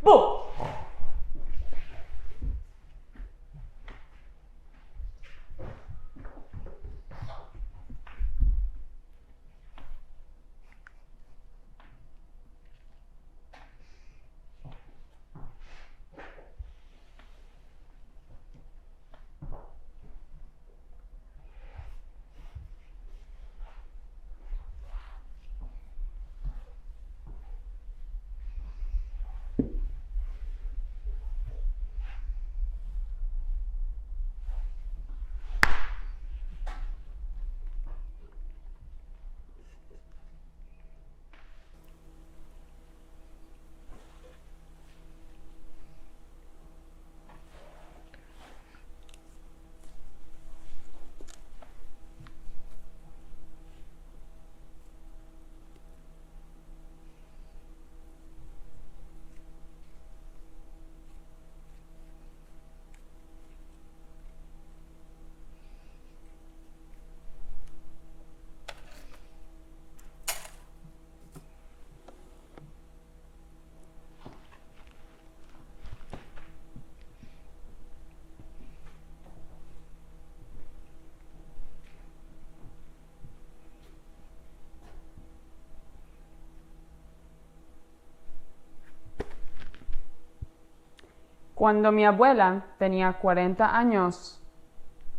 Boo! Cuando mi abuela tenía 40 años,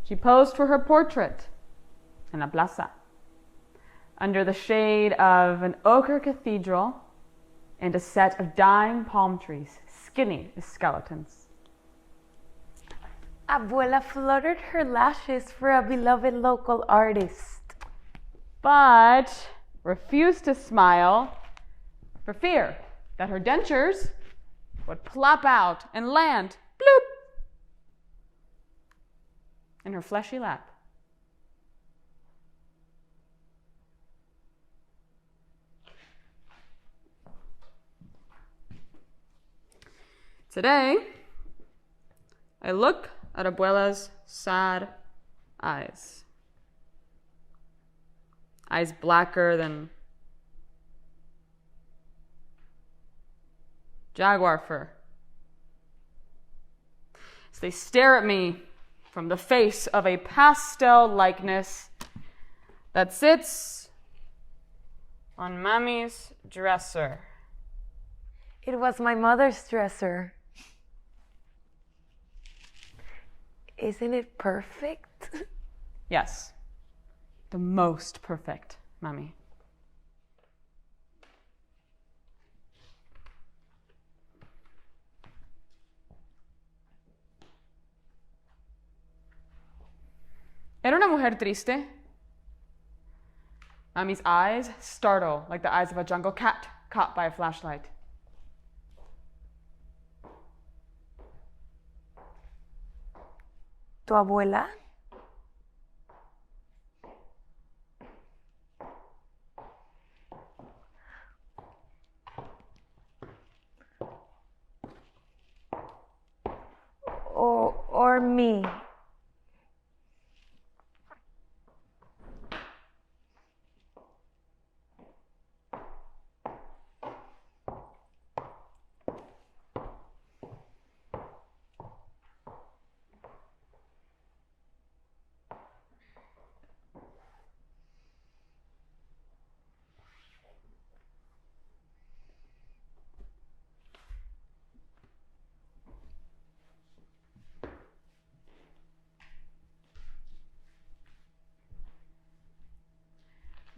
she posed for her portrait in la plaza, under the shade of an ochre cathedral and a set of dying palm trees, skinny as skeletons. Abuela fluttered her lashes for a beloved local artist, but refused to smile for fear that her dentures would plop out and land, bloop, in her fleshy lap. Today, I look at Abuela's sad eyes. Eyes blacker than jaguar fur. As they stare at me from the face of a pastel likeness that sits on Mommy's dresser. It was my mother's dresser. Isn't it perfect? Yes, the most perfect, Mommy. Era una mujer triste. Mami's eyes startle like the eyes of a jungle cat caught by a flashlight. ¿Tu abuela? Or me?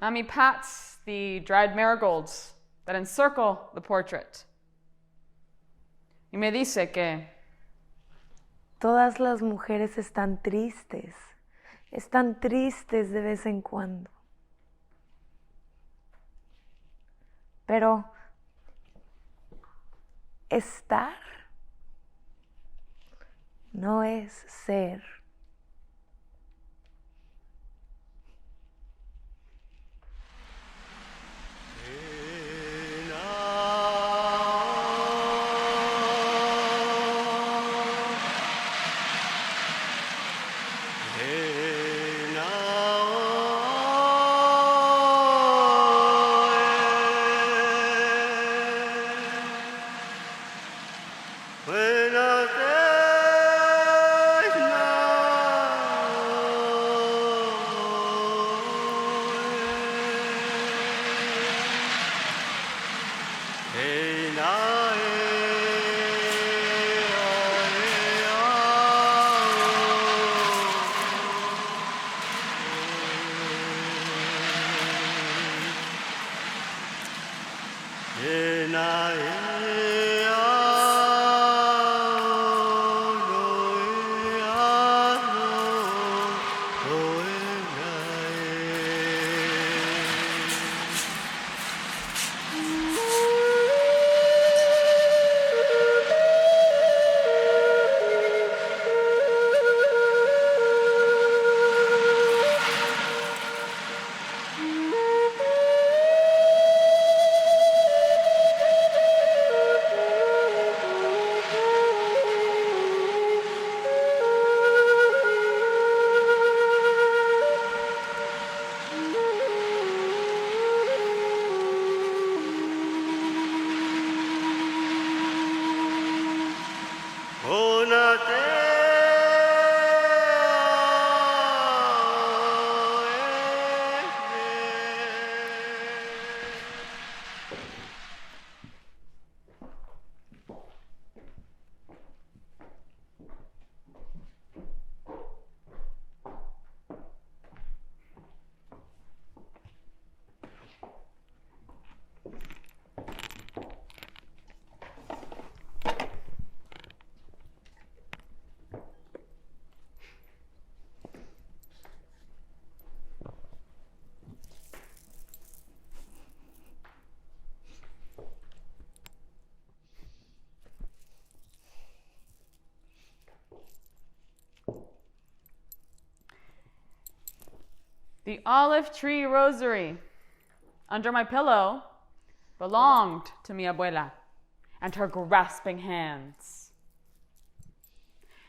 Mommy pats the dried marigolds that encircle the portrait. Y me dice que Todas las mujeres están tristes de vez en cuando. Pero estar no es ser. the olive tree rosary under my pillow belonged to mi abuela and her grasping hands.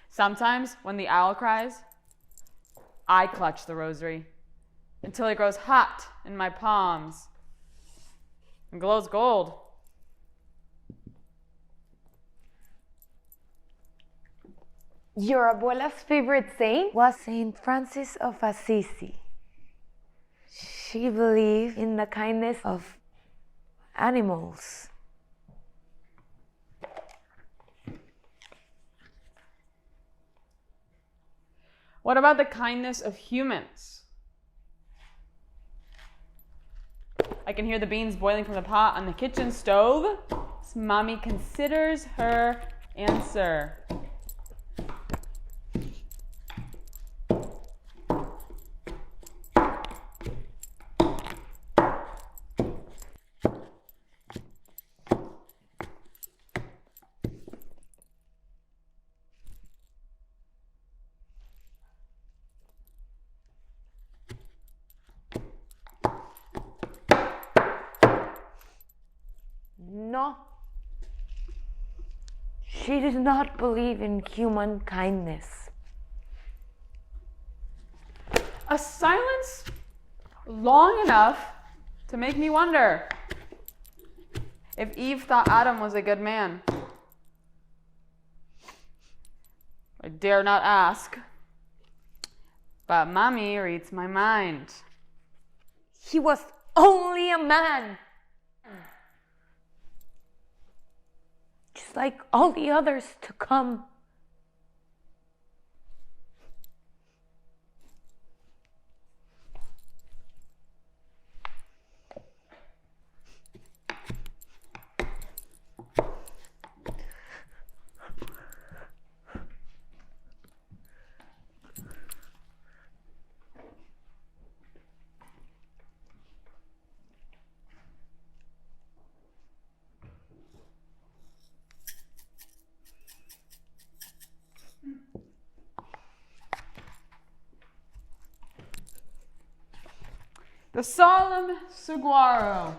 Sometimes when the owl cries, I clutch the rosary until it grows hot in my palms and glows gold. Your abuela's favorite saint was Saint Francis of Assisi. She believed in the kindness of animals. What about the kindness of humans? I can hear the beans boiling from the pot on the kitchen stove. So Mommy considers her answer. No. She does not believe in human kindness. A silence long enough to make me wonder if Eve thought Adam was a good man. I dare not ask, but Mommy reads my mind. He was only a man. Just like all the others to come. The solemn saguaro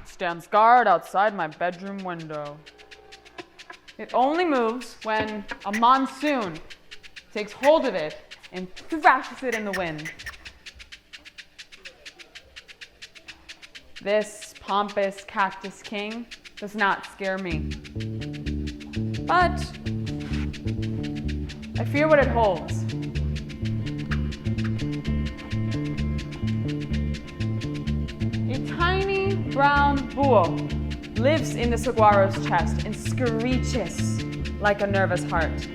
stands guard outside my bedroom window. It only moves when a monsoon takes hold of it and thrashes it in the wind. This pompous cactus king does not scare me. But I fear what it holds. A tiny brown bull lives in the saguaro's chest and screeches like a nervous heart.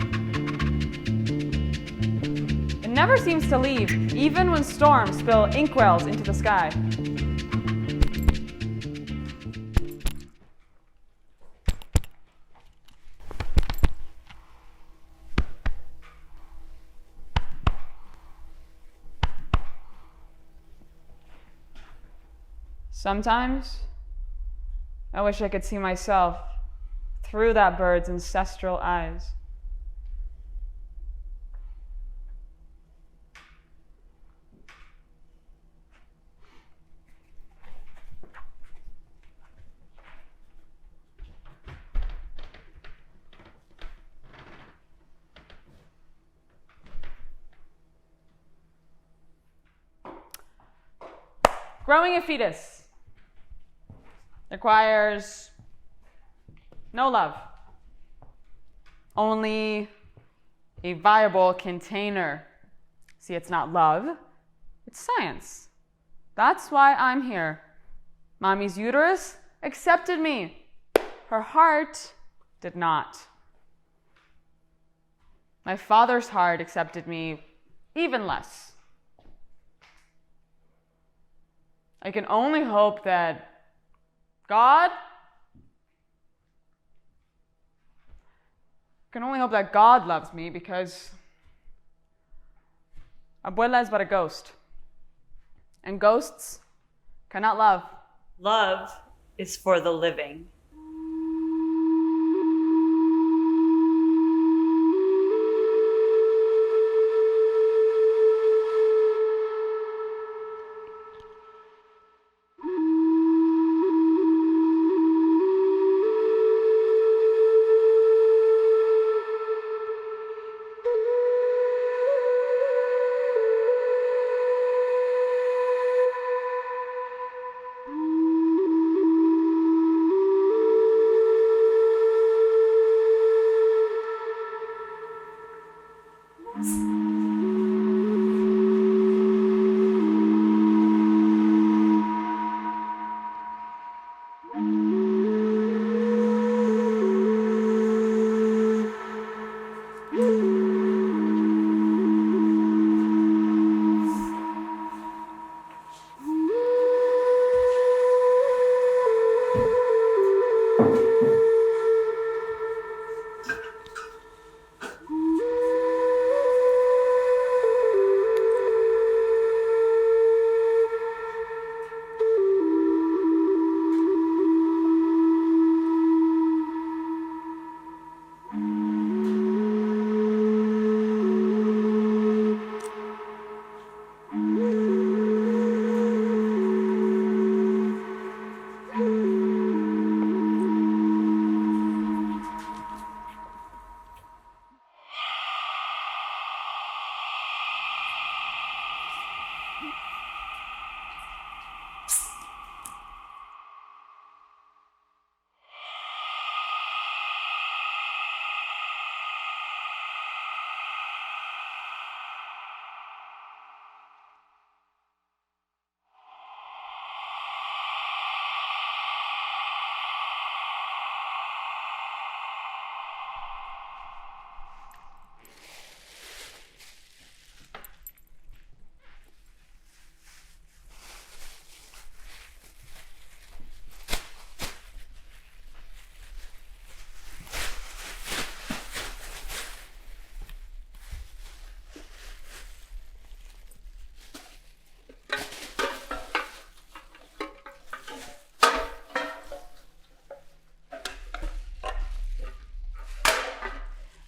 It never seems to leave, even when storms spill inkwells into the sky. Sometimes, I wish I could see myself through that bird's ancestral eyes. Growing a fetus requires no love, only a viable container. See, it's not love, it's science. That's why I'm here. Mommy's uterus accepted me. Her heart did not. My father's heart accepted me even less. I can only hope that God loves me, because Abuela is but a ghost. And ghosts cannot love. Love is for the living.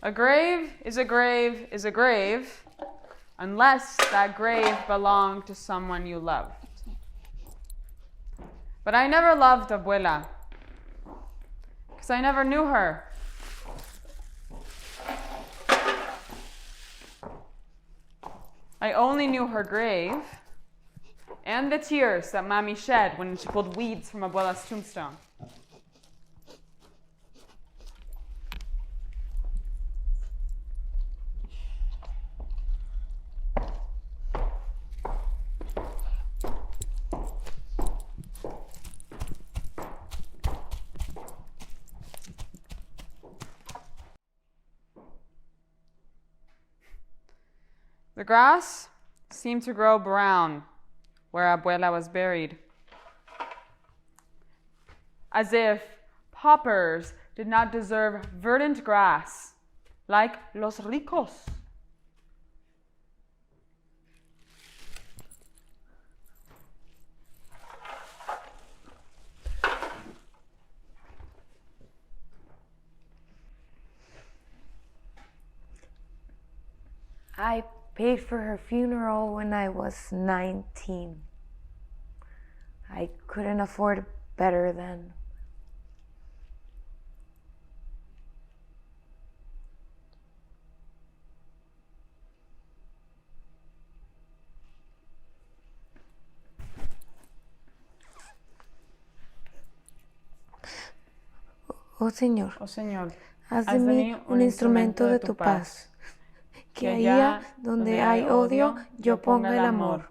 A grave is a grave is a grave unless that grave belonged to someone you loved. But I never loved Abuela because I never knew her. I only knew her grave and the tears that Mommy shed when she pulled weeds from Abuela's tombstone. The grass seemed to grow brown where Abuela was buried, as if paupers did not deserve verdant grass like los ricos. I paid for her funeral when I was 19. I couldn't afford better then. Oh Señor, Oh Señor, haz de mí un instrumento de tu paz. Que allá donde hay odio, yo ponga el amor.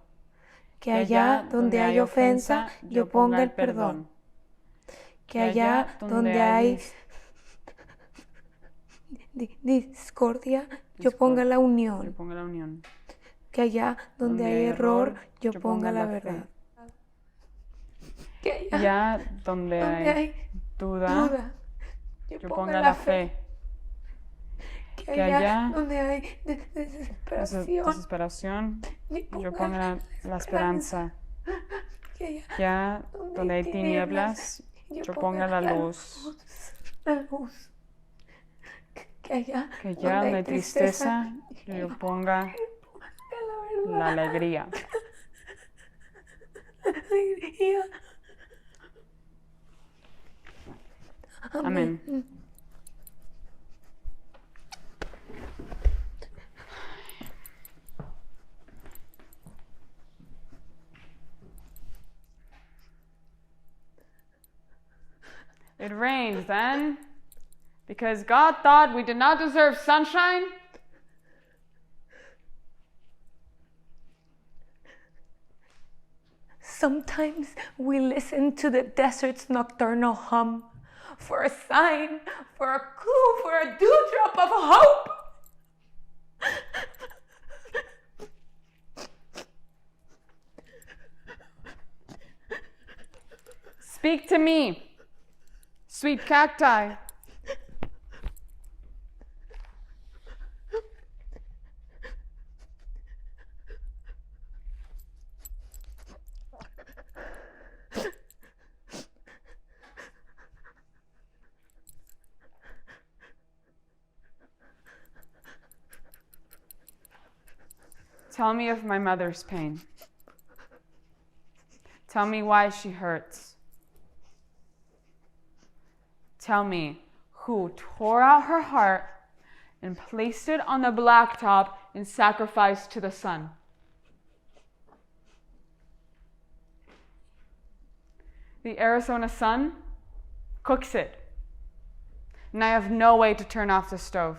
Que allá donde hay ofensa, yo ponga el perdón. Que allá donde hay discordia, yo ponga la unión. Que allá donde hay error, yo ponga la verdad. Que allá donde hay duda, yo ponga la fe. Que allá donde hay desesperación, yo ponga la esperanza. Que allá donde hay tinieblas, yo ponga la luz. Que allá donde hay tristeza, yo ponga la alegría. Amén. It rained then, because God thought we did not deserve sunshine. Sometimes we listen to the desert's nocturnal hum for a sign, for a clue, for a dewdrop of hope. Speak to me, sweet cacti. Tell me of my mother's pain. Tell me why she hurts. Tell me who tore out her heart and placed it on the blacktop in sacrifice to the sun. The Arizona sun cooks it, and I have no way to turn off the stove.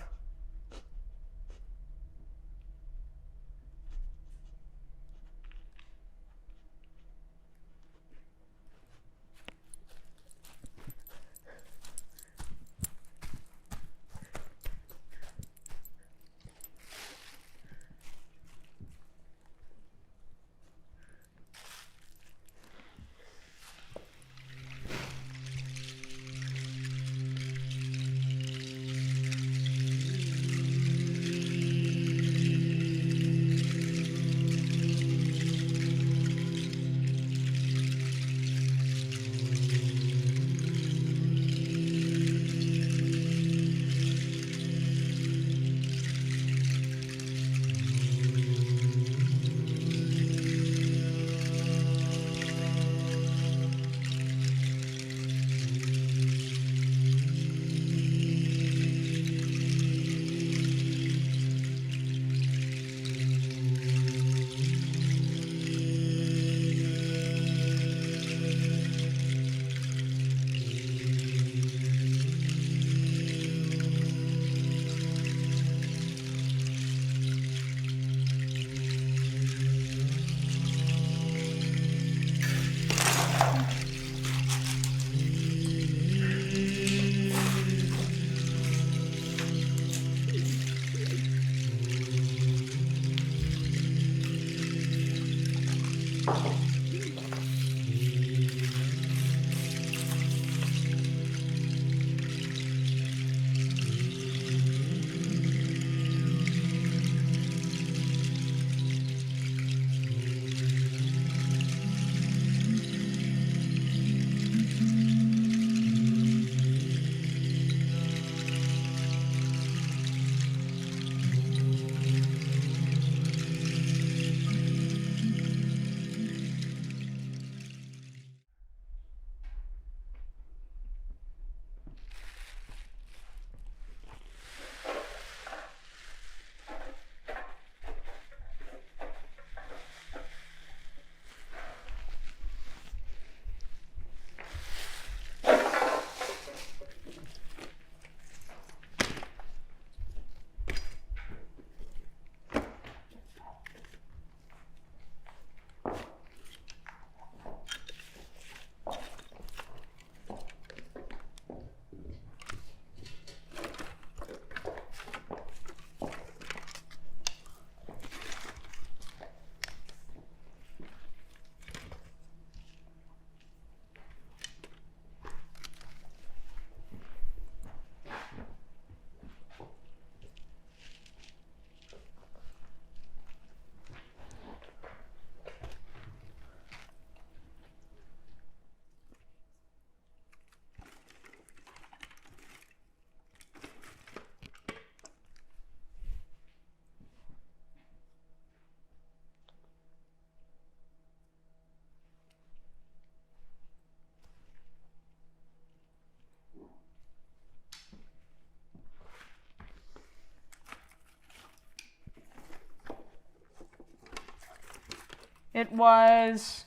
It was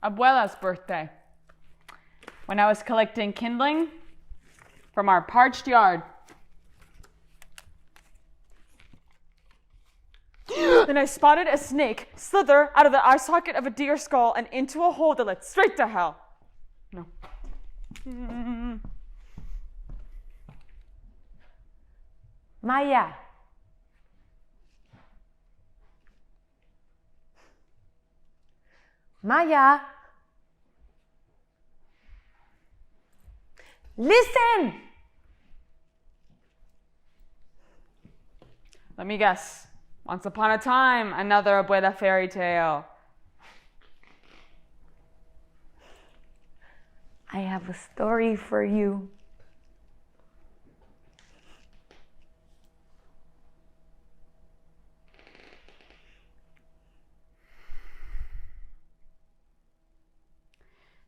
Abuela's birthday, when I was collecting kindling from our parched yard. Then I spotted a snake slither out of the eye socket of a deer skull and into a hole that led straight to hell. No. Maya. Maya. Listen! Let me guess. Once upon a time, another Abuela fairy tale. I have a story for you.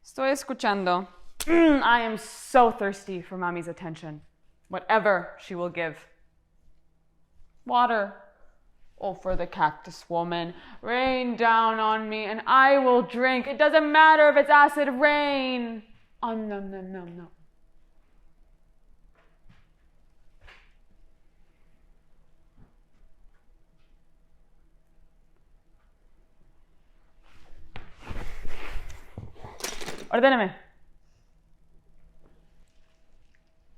Estoy escuchando. I am so thirsty for Mommy's attention. Whatever she will give. Water. Oh, for the cactus woman. Rain down on me and I will drink. It doesn't matter if it's acid rain. Oh, no, no, no, no. Ordéname.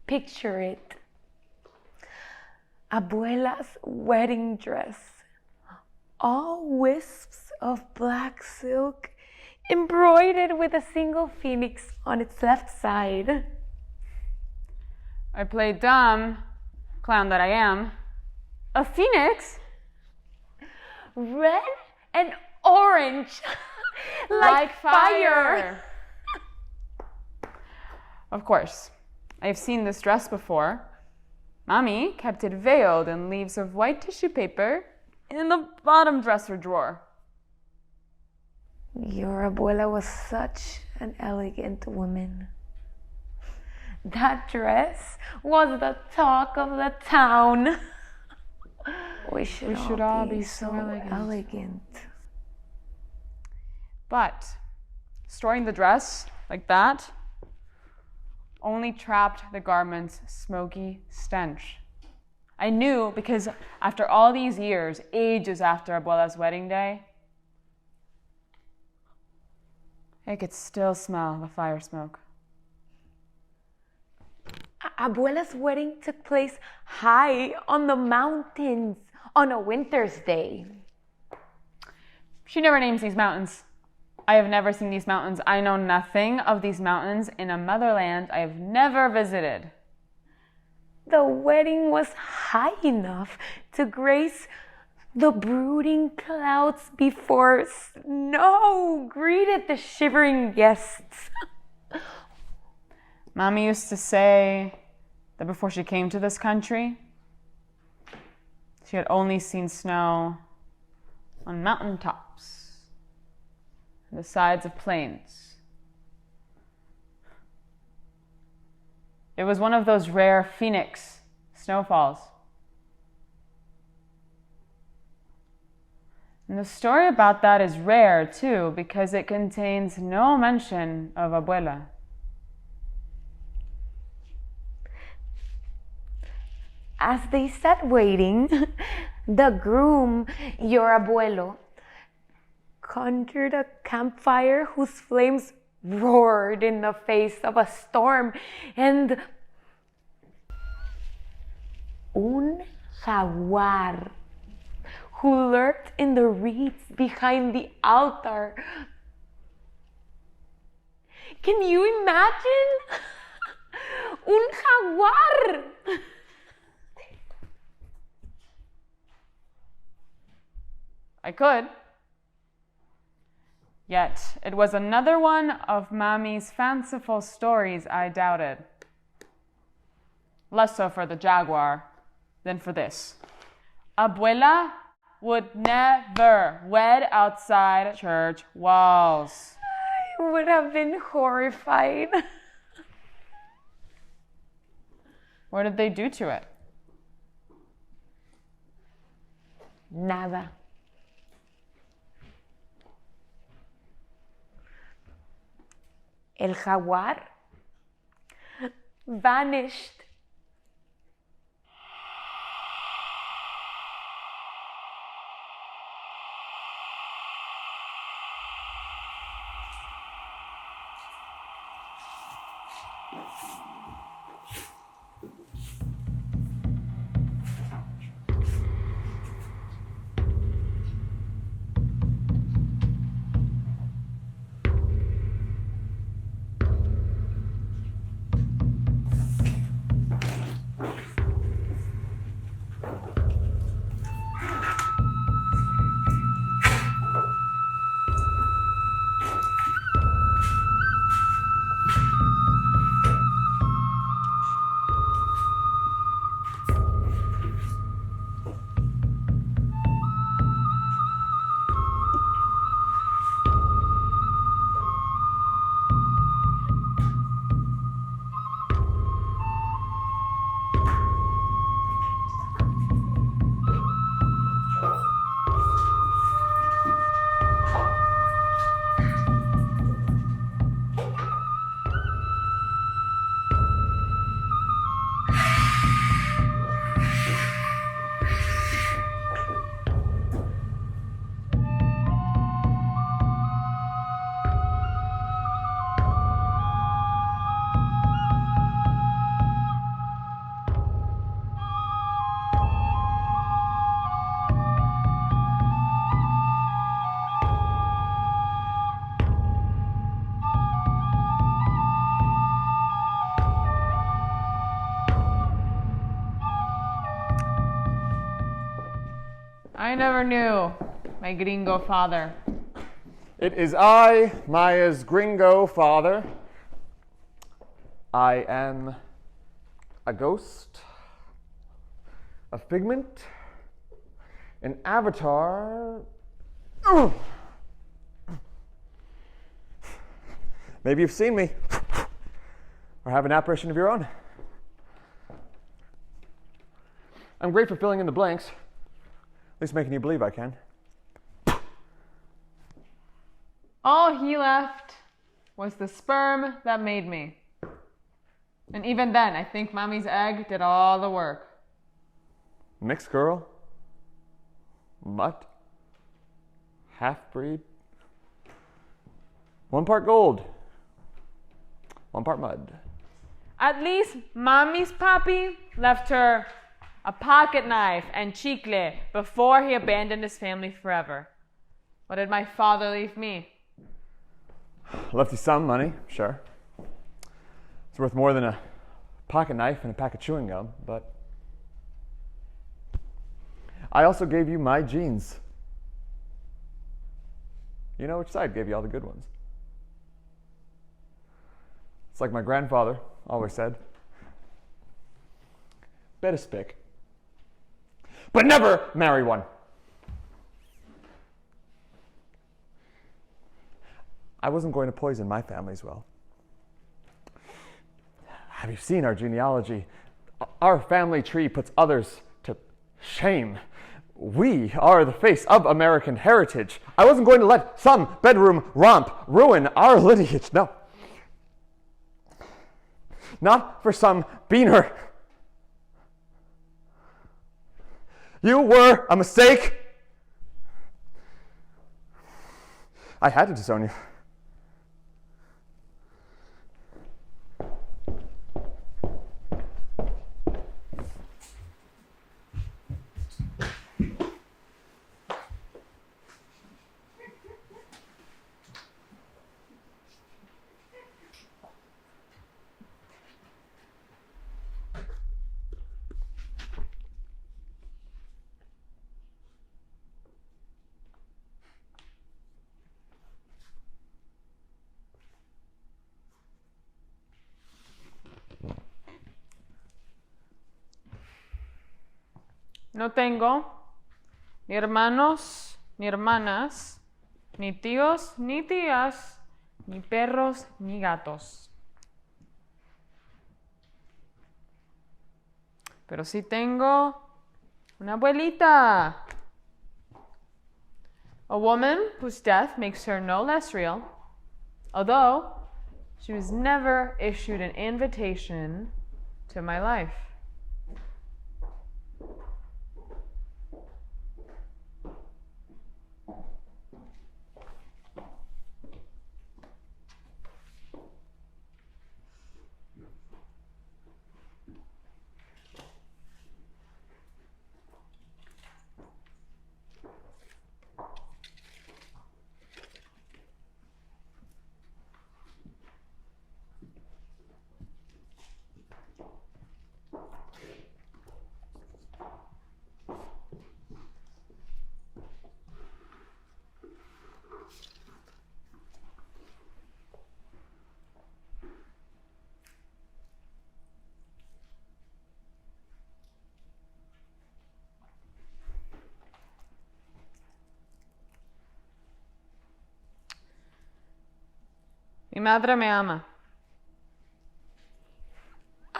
Picture it. Abuela's wedding dress. All wisps of black silk embroidered with a single phoenix on its left side. I played dumb, clown that I am. A phoenix? Red and orange. like fire. Of course, I've seen this dress before. Mommy kept it veiled in leaves of white tissue paper in the bottom dresser drawer. Your abuela was such an elegant woman. That dress was the talk of the town. We should all be so elegant. But storing the dress like that only trapped the garment's smoky stench. I knew because after all these years, ages after Abuela's wedding day, I could still smell the fire smoke. Abuela's wedding took place high on the mountains on a winter's day. She never names these mountains. I have never seen these mountains. I know nothing of these mountains in a motherland I have never visited. The wedding was high enough to grace the brooding clouds before snow greeted the shivering guests. Mommy used to say that before she came to this country, she had only seen snow on mountaintops, the sides of plains. It was one of those rare phoenix snowfalls. And the story about that is rare too, because it contains no mention of Abuela. As they sat waiting, the groom, your abuelo, conjured a campfire whose flames roared in the face of a storm, and un jaguar who lurked in the reeds behind the altar. Can you imagine? Un jaguar! I could. Yet it was another one of Mommy's fanciful stories I doubted. Less so for the jaguar than for this. Abuela would never wed outside church walls. I would have been horrified. What did they do to it? Nada. El jaguar vanished. I never knew my gringo father. It is I, Maya's gringo father. I am a ghost, a figment, an avatar. Maybe you've seen me, or have an apparition of your own. I'm great for filling in the blanks, at least making you believe I can. All he left was the sperm that made me. And even then, I think Mommy's egg did all the work. Mixed girl, mutt, half-breed, 1 part gold, 1 part mud. At least Mommy's papi left her a pocket knife and chicle before he abandoned his family forever. What did my father leave me? Left you some money, sure. It's worth more than a pocket knife and a pack of chewing gum, but I also gave you my genes. You know which side gave you all the good ones. It's like my grandfather always said, bet a spick, but never marry one. I wasn't going to poison my family's well. Have you seen our genealogy? Our family tree puts others to shame. We are the face of American heritage. I wasn't going to let some bedroom romp ruin our lineage. No. Not for some beaner. You were a mistake. I had to disown you. No tengo ni hermanos, ni hermanas, ni tíos, ni tías, ni perros, ni gatos. Pero sí tengo una abuelita. A woman whose death makes her no less real, although She was never issued an invitation to my life. Mi madre me ama.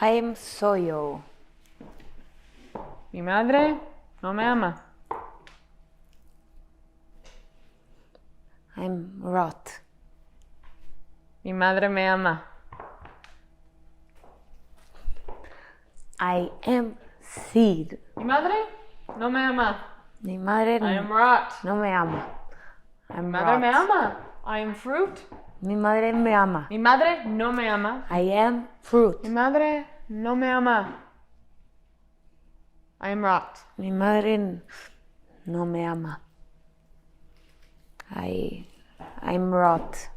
I'm soyo. Mi madre no me ama. I'm rot. Mi madre me ama. I am seed. Mi madre no me ama. Mi madre I am rot. no me ama. I'm Mi madre rot. me ama. I am fruit. Mi madre me ama. Mi madre no me ama. I am fruit. Mi madre no me ama. I am rot. Mi madre no me ama. I'm rot.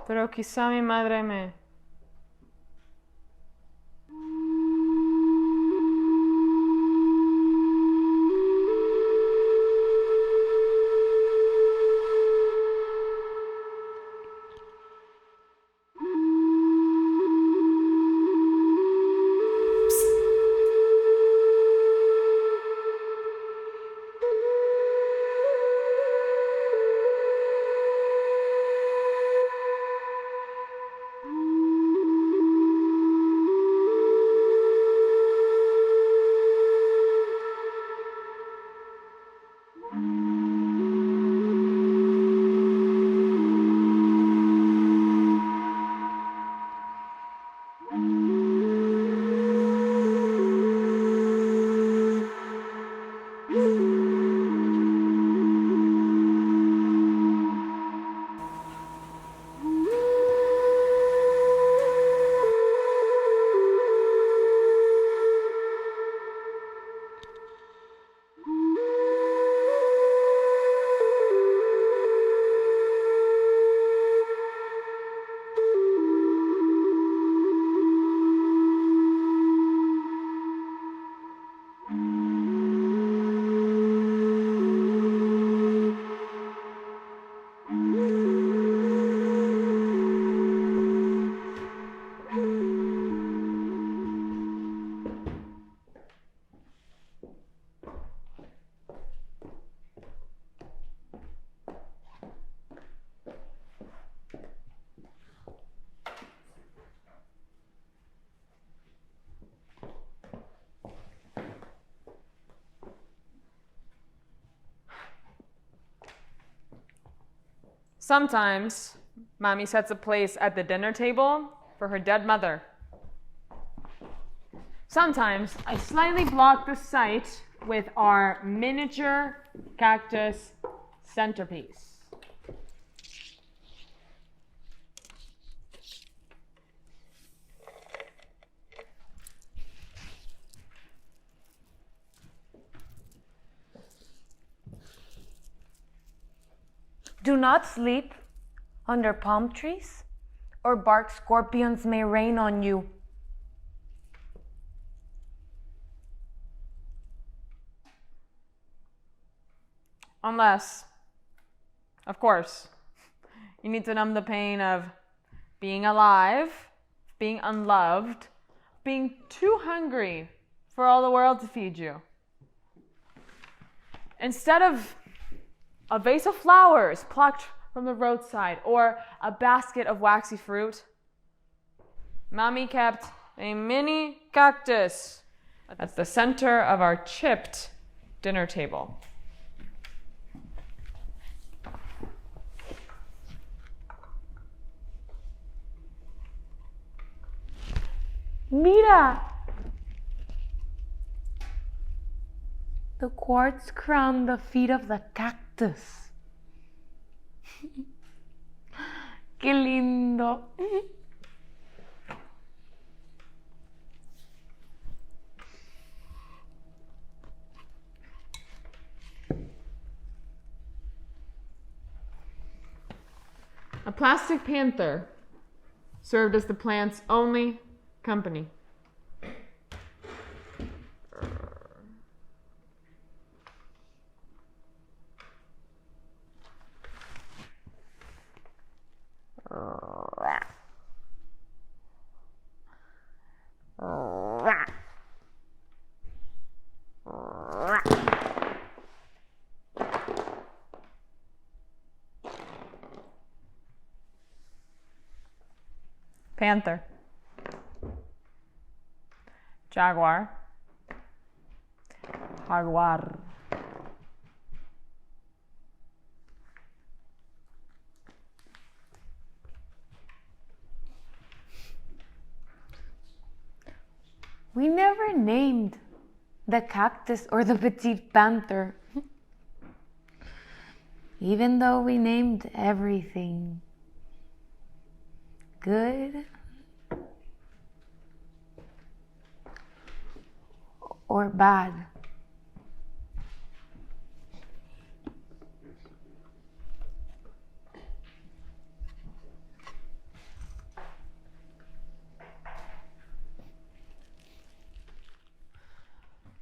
Pero quizá mi madre me... Sometimes, Mommy sets a place at the dinner table for her dead mother. Sometimes, I slightly block the site with our miniature cactus centerpiece. Do not sleep under palm trees, or bark scorpions may rain on you. Unless, of course, you need to numb the pain of being alive, being unloved, being too hungry for all the world to feed you. Instead of a vase of flowers plucked from the roadside or a basket of waxy fruit, Mommy kept a mini cactus at the center of our chipped dinner table. Mira! The quartz crown the feet of the cactus. Qué lindo. A plastic panther served as the plant's only company. Panther. Jaguar. Jaguar. We never named the cactus or the petite panther. Even though we named everything. Good or bad.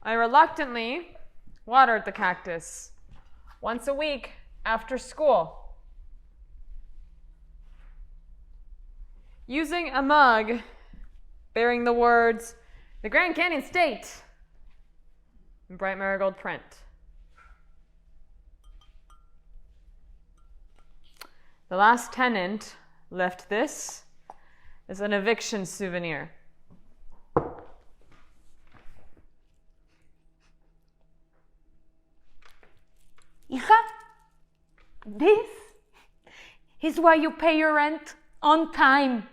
I reluctantly watered the cactus once a week after school. Using a mug bearing the words, "The Grand Canyon State," in bright marigold print. The last tenant left this as an eviction souvenir. Hija, this is why you pay your rent on time.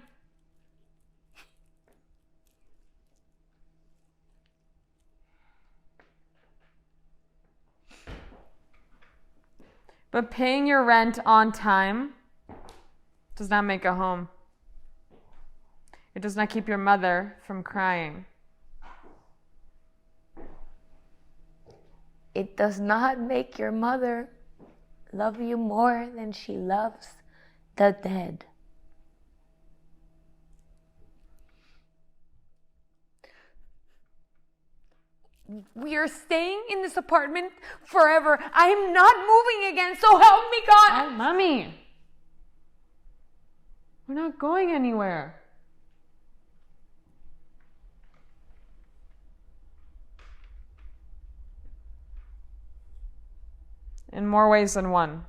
But paying your rent on time does not make a home. It does not keep your mother from crying. It does not make your mother love you more than she loves the dead. We are staying in this apartment forever. I am not moving again, so help me God. Oh, Mommy. We're not going anywhere. In more ways than one.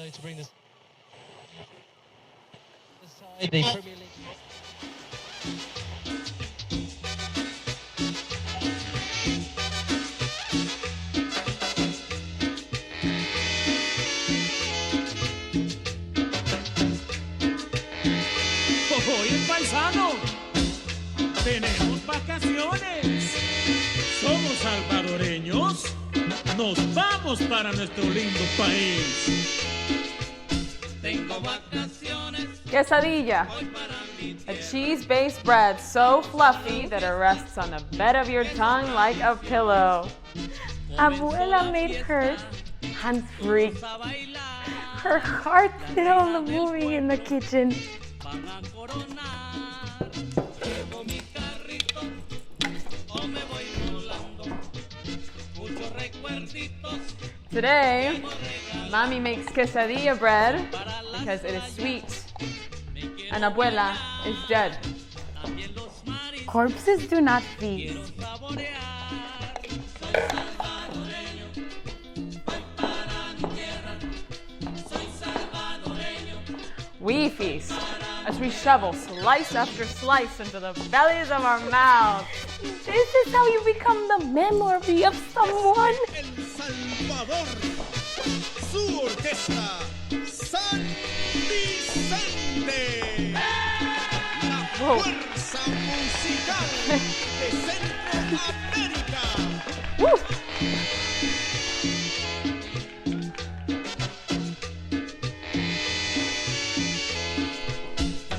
decided to bring this aside the Premier League. Oye, paisano, tenemos vacaciones. Somos salvadoreños. Nos vamos para nuestro lindo país. Tengo vacaciones. Quesadilla. A cheese-based bread so fluffy that it rests on the bed of your tongue like a pillow. Abuela made hers hands-free. Her heart still moving in the kitchen. Today, Mommy makes quesadilla bread because it is sweet, and Abuela is dead. Corpses do not feast. We feast as we shovel slice after slice into the bellies of our mouths. This is how you become the memory of someone. El Salvador, su orquesta, San Vicente. La fuerza musical de Centroamérica. Woo!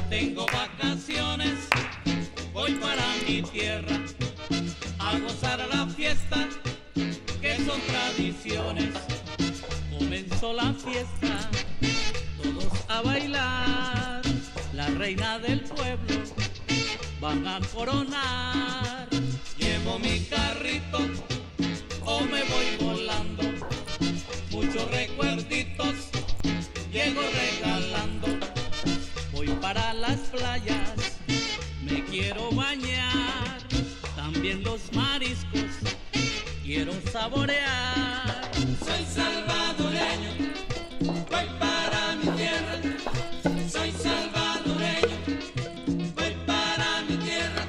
Tengo vacaciones, voy para mi tierra a gozar la fiesta, que son tradiciones. Comenzó la fiesta, todos a bailar, la reina del pueblo van a coronar. Llevo mi carrito o me voy volando, muchos recuerditos llego regalando. Voy para las playas, me quiero bañar, también los mariscos quiero saborear. Soy salvadoreño, voy para mi tierra. Soy salvadoreño, voy para mi tierra.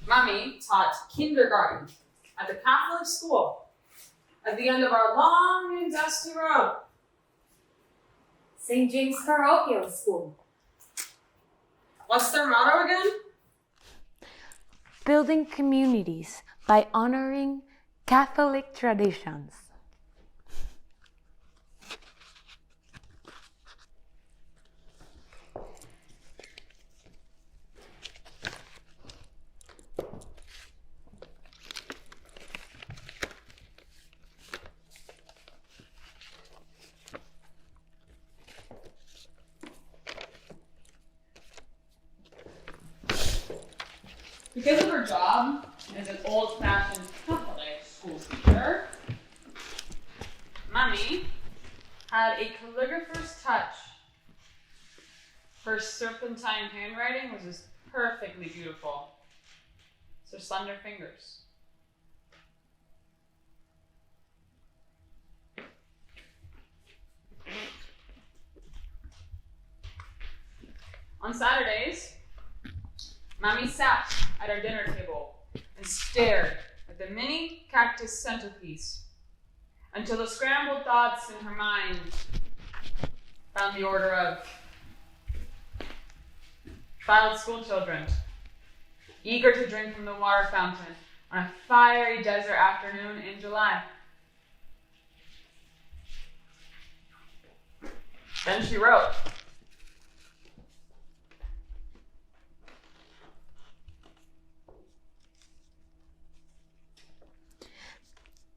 Mommy taught kindergarten at the Catholic school at the end of our long and dusty road. St. James Parochial School. What's their motto again? Building communities by honoring Catholic traditions. Because of her job as an old-fashioned Catholic school teacher, Mommy had a calligrapher's touch. Her serpentine handwriting was just perfectly beautiful. So slender fingers. On Saturdays, Mommy sat at our dinner table and stared at the mini cactus centerpiece until the scrambled thoughts in her mind found the order of child school children, eager to drink from the water fountain on a fiery desert afternoon in July. Then she wrote,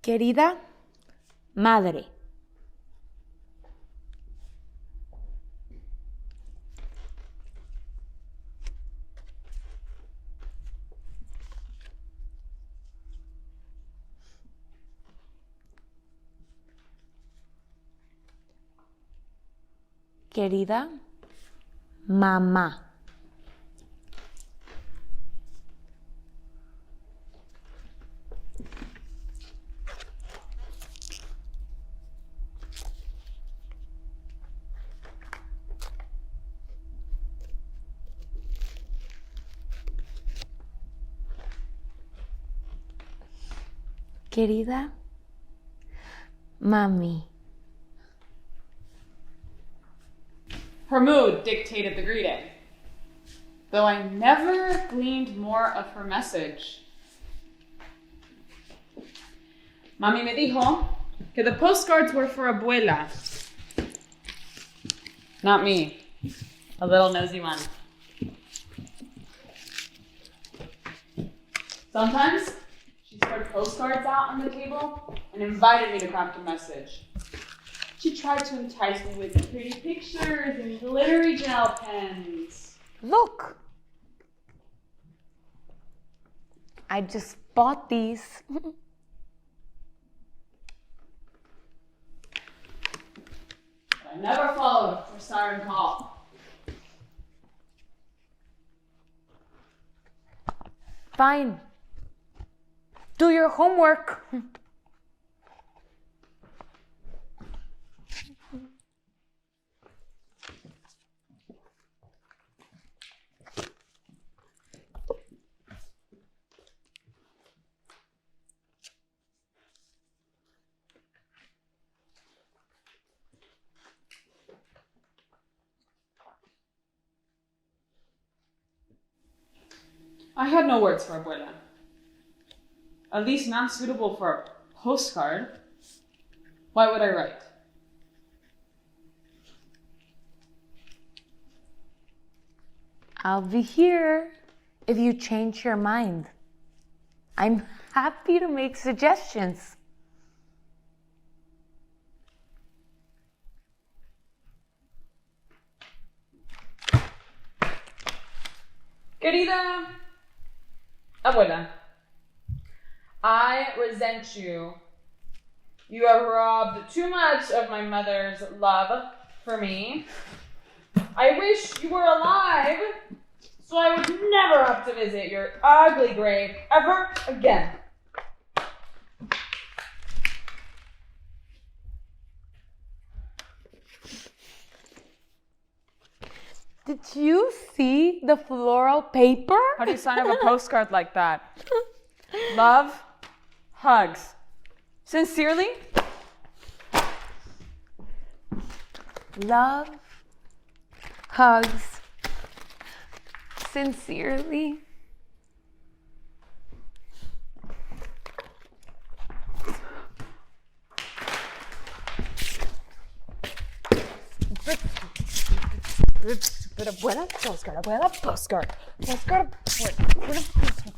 Querida Madre, querida mamá, querida mami. her mood dictated the greeting, though I never gleaned more of her message. Mami me dijo que the postcards were for Abuela. Not me, a little nosy one. Sometimes she spread postcards out on the table and invited me to craft a message. She tried to entice me with pretty pictures and glittery gel pens. Look, I just bought these. I never followed her siren call. Fine. Do your homework. I had no words for Abuela. At least not suitable for a postcard. Why would I write? I'll be here if you change your mind. I'm happy to make suggestions. Querida Abuela, I resent you. You have robbed too much of my mother's love for me. I wish you were alive so I would never have to visit your ugly grave ever again. Did you see the floral paper? How do you sign up a postcard like that? Love, hugs. Sincerely? Love, hugs, sincerely. Abuela postcard, Abuela postcard, postcard, Abuela postcard.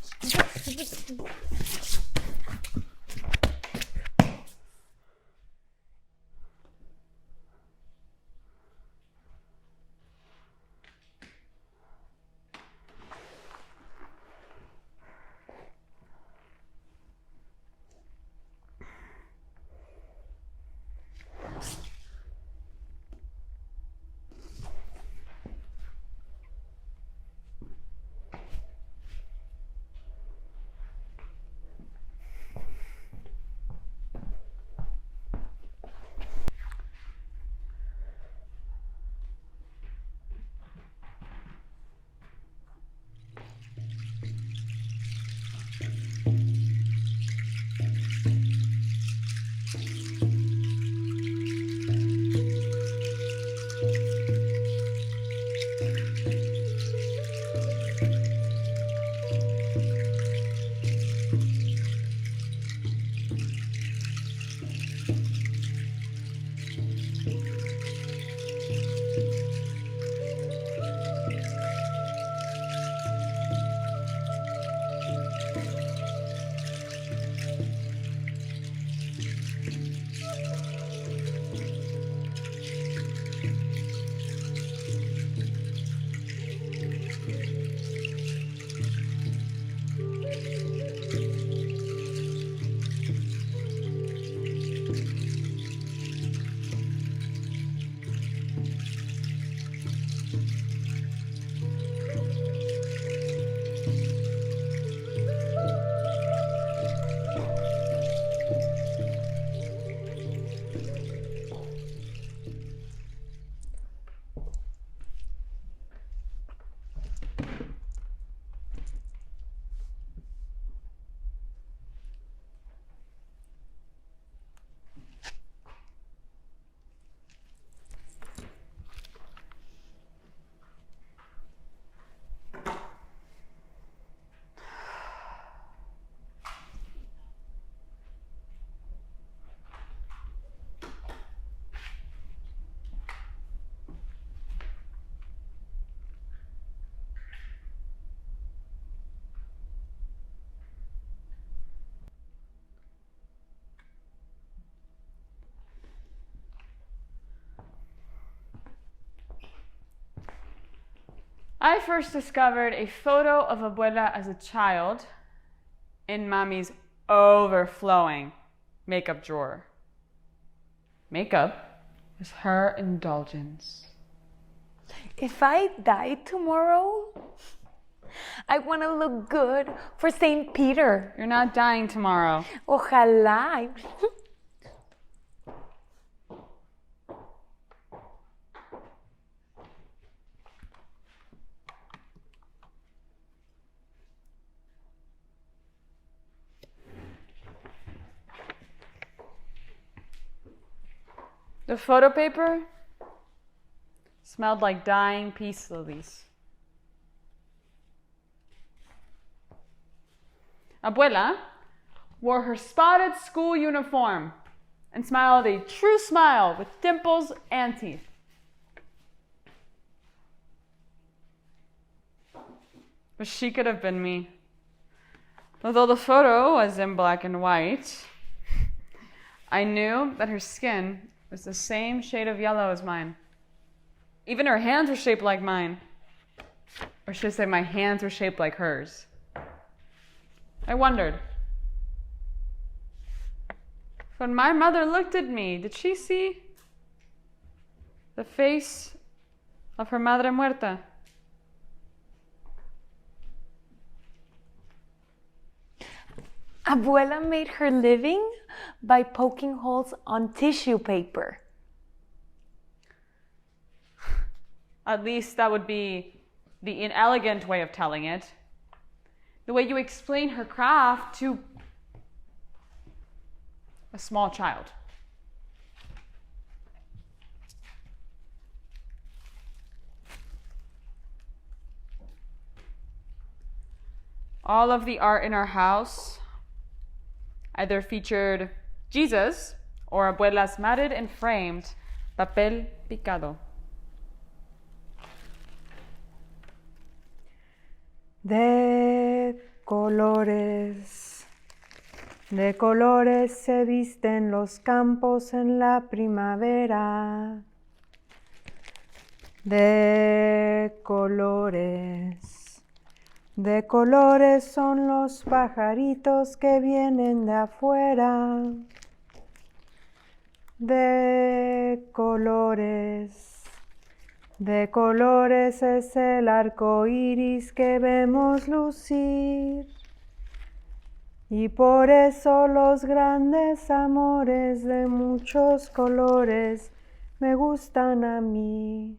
I first discovered a photo of Abuela as a child in Mommy's overflowing makeup drawer. Makeup was her indulgence. If I die tomorrow, I want to look good for St. Peter. You're not dying tomorrow. Ojalá. The photo paper smelled like dying peace lilies. Abuela wore her spotted school uniform and smiled a true smile with dimples and teeth. But she could have been me. Although the photo was in black and white, I knew that her skin was the same shade of yellow as mine. Even her hands were shaped like mine. Or should I say my hands were shaped like hers. I wondered, when my mother looked at me, did she see the face of her madre muerta? Abuela made her living by poking holes on tissue paper. At least that would be the inelegant way of telling it. The way you explain her craft to a small child. All of the art in our house either featured Jesus or Abuela's matted and framed papel picado. de colores. De colores se visten los campos en la primavera. De colores. De colores son los pajaritos que vienen de afuera. De colores. De colores es el arco iris que vemos lucir. Y por eso los grandes amores de muchos colores me gustan a mí.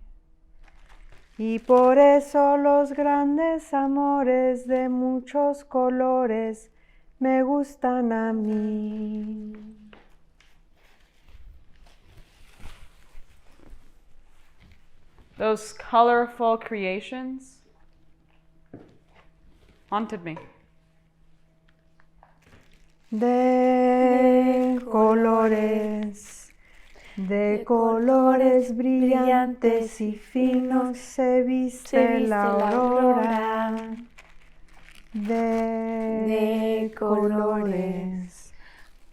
Y por eso los grandes amores de muchos colores me gustan a mí. Those colorful creations haunted me. De colores, de colores brillantes y finos se viste la aurora. De colores,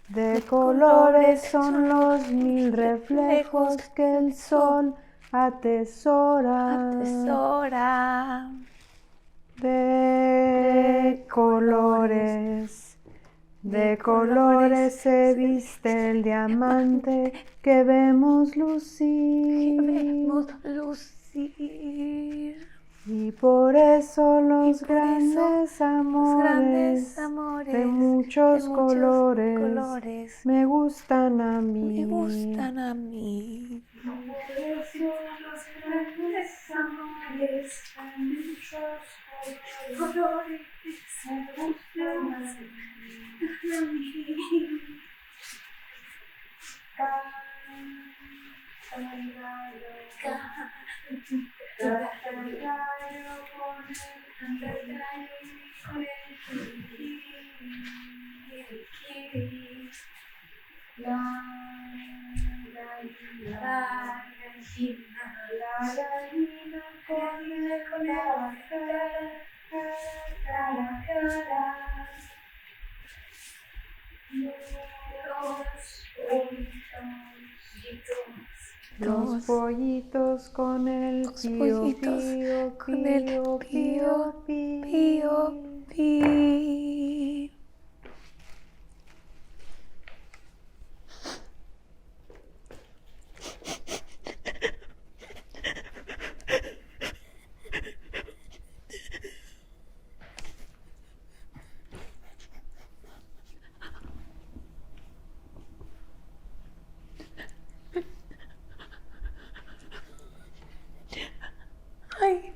de colores son los 1000 reflejos que el sol atesora. De colores. De colores se viste el diamante que vemos lucir. Y por eso los grandes amores de muchos colores me gustan a mí. Por eso los grandes amores de muchos colores me gustan a mí. Los pollitos con el pío, pío, pío, pío, pío. Ay,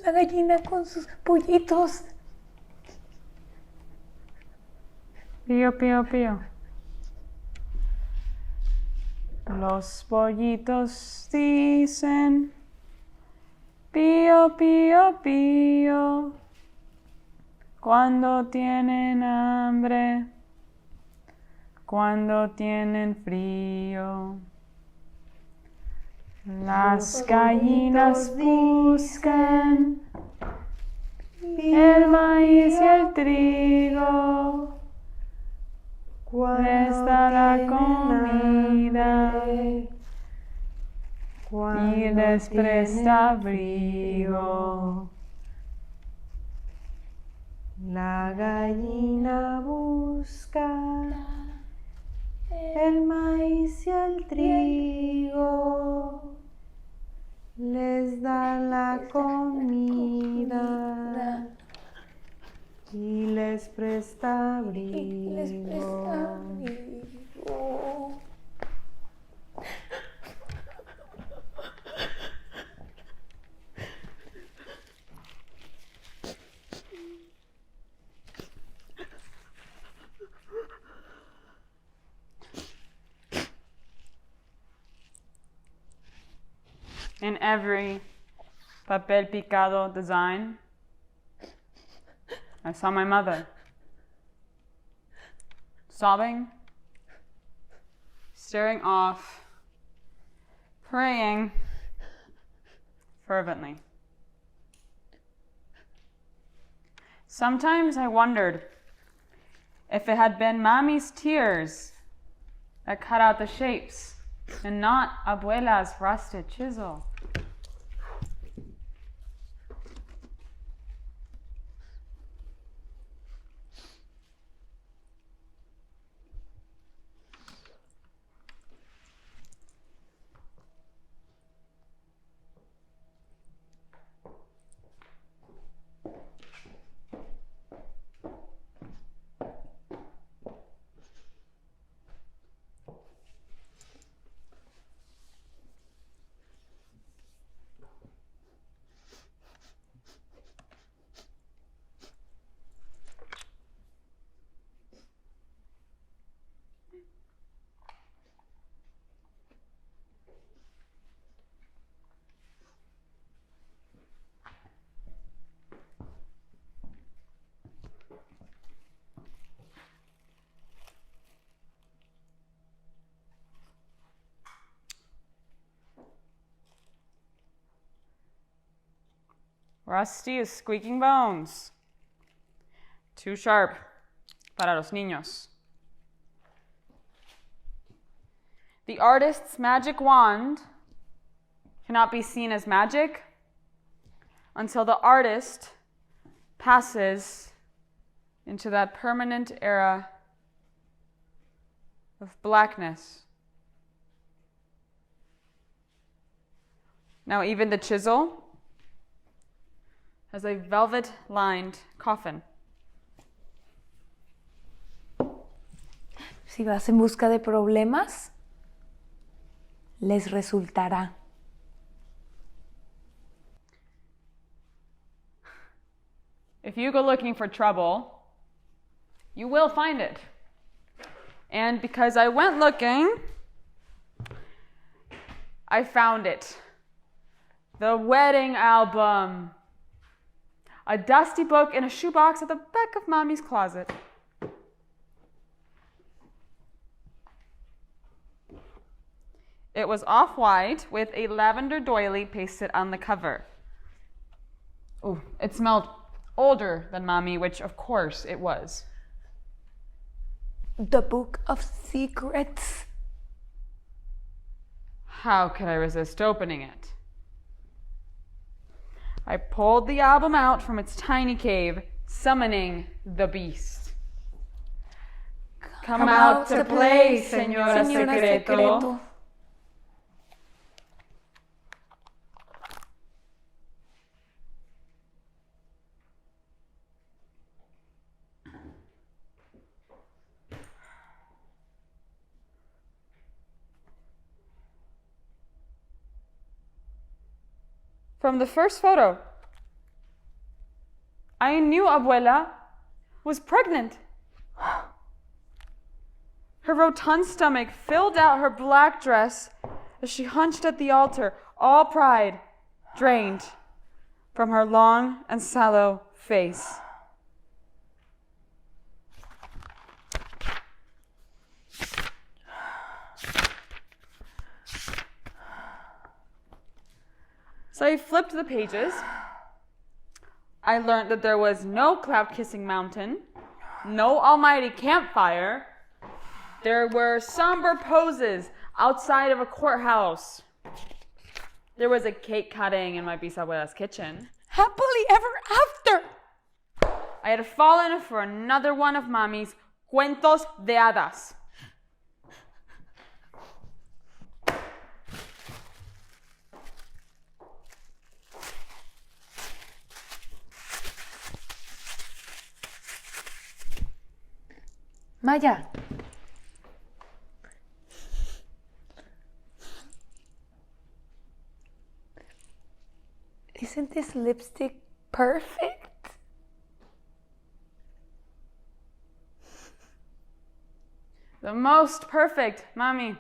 la gallina con sus pollitos. Pío, pío, pío. Los pollitos dicen pío, pío, pío cuando tienen hambre, cuando tienen frío. Las gallinas buscan el maíz y el trigo, les da la comida y les presta abrigo. La gallina busca el maíz y el trigo, les da la comida y les presta abrigo. In every papel picado design, I saw my mother, sobbing, staring off, praying fervently. Sometimes I wondered if it had been Mommy's tears that cut out the shapes and not Abuela's rusted chisel. Rusty is squeaking bones. Too sharp para los niños. The artist's magic wand cannot be seen as magic until the artist passes into that permanent era of blackness. Now even the chisel has a velvet-lined coffin. Si vas en busca de problemas, les resultará. If you go looking for trouble, you will find it. And because I went looking, I found it. The wedding album. A dusty book in a shoebox at the back of Mommy's closet. It was off-white with a lavender doily pasted on the cover. Oh, it smelled older than Mommy, which of course it was. The Book of Secrets. How could I resist opening it? I pulled the album out from its tiny cave, summoning the beast. Come out to play, Señora Secreto. From the first photo, I knew Abuela was pregnant. Her rotund stomach filled out her black dress as she hunched at the altar, all pride drained from her long and sallow face. So I flipped the pages. I learned that there was no cloud-kissing mountain, no almighty campfire. There were somber poses outside of a courthouse. There was a cake cutting in my bisabuela's kitchen. Happily ever after. I had fallen for another one of Mommy's cuentos de hadas. Maya. Isn't this lipstick perfect? The most perfect, Mommy.